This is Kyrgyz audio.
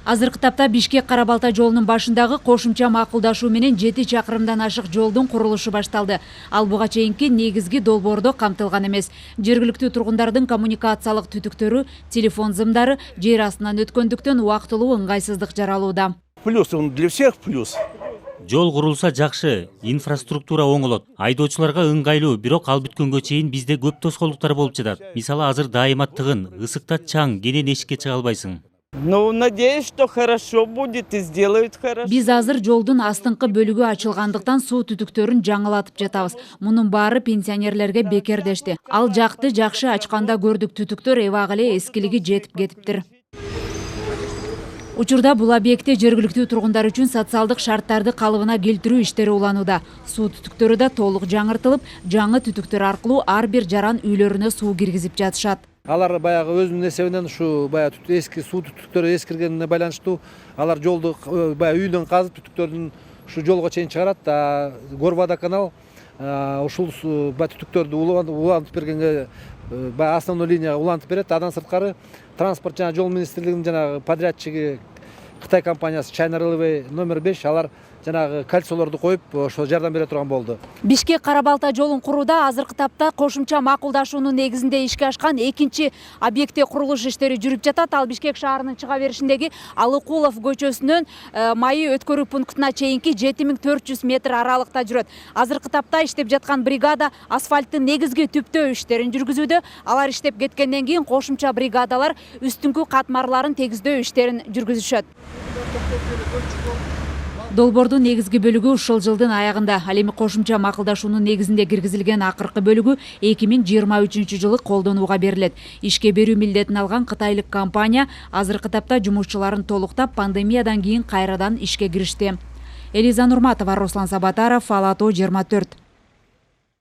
Азыркы тапта Бишкек Карабалта жолунун башындагы кошумча макулдашуу менен 7 чакырымдан ашык жолдун курулушу башталды. Ал буга чейинки негизги долбоордо камтылган эмес. Жергиликтүү тургундардын коммуникациялык түтүктөрү, телефон зымдары жер астынан өткөндүктөн убактылуу ыңгайсыздык жаралууда. Плюс, он для всех плюс. Жол курулса жакшы, инфраструктура оңолот. Айдоочуларга ыңгайлуу, бирок ал бүткөнгө чейин бизде көп тоскоолдуктар болуп жатат. Мисалы, азыр дайыма тыгын, ысыкта чаң, кенен эшикке чыга албайсың. Ну, надеюсь, что хорошо будет и сделают хорошо. Биз азыр жолдун астыңкы бөлүгү ачылгандыктан суу түтүктөрүн жаңылатып жатабыз. Мунун баары пенсионерлерге бекердешти. Ал жакты жакшы ачканда көрдүк, түтүктөр эбак эле эскилиги жетип кетиптир. Учурда бул объектте жергиликтүү тургундар үчүн социалдык шарттарды калыбына келтирүү иштери уланууда. Суу түтүктөрү да толук жаңыртылып, жаңы түтүктөр аркылуу ар бир жаран үйлөрүнө суу киргизип жатышат. Алар баягы өзүнүн эсебинен ушу баягы эски суу түтүктөрү эскиргенине байланыштуу алар жолду баягы үйдөн казып түтүктөрдүн ушу жолго чейин чыгарат. Горводоканал ушул түтүктөрдү улантып бергенге баягы основной линияга улантып берет. Андан сырткары транспорт жана жол министрлигинин жанагы подрядчиги Кытай компаниясы China Railway номер 5 алар жанагы кольцолорду коюп ошо жардам бере турган болду. Бишкек Карабалта жолун курууда азыркы тапта кошумча макулдашуунун негизинде ишке ашкан экинчи объектте курулуш иштери жүрүп жатат. Ал Бишкек шаарынын чыга беришиндеги Алыкулов көчөсүнөн майы өткөрүү пунктуна чейинки 7400 метр аралыкта жүрөт. Азыркы тапта иштеп жаткан бригада асфальттын негизги түптөө иштерин жүргүзүүдө. Алар иштеп кеткенден кийин кошумча бригадалар үстүңкү катмарларын тегиздөө иштерин жүргүзүшөт. Долбоордун негизги бөлүгү ушул жылдын аягында, ал эми кошумча макулдашуунун негизинде киргизилген акыркы бөлүгү 2023 жылы колдонууга берилет. Ишке берүү милдетин алган кытайлык компания азыркы тапта жумушчуларын толуктап, пандемиядан кийин кайрадан ишке киришти. Элиза Нурматова, Руслан Сабатаров, Ала Тоо 24.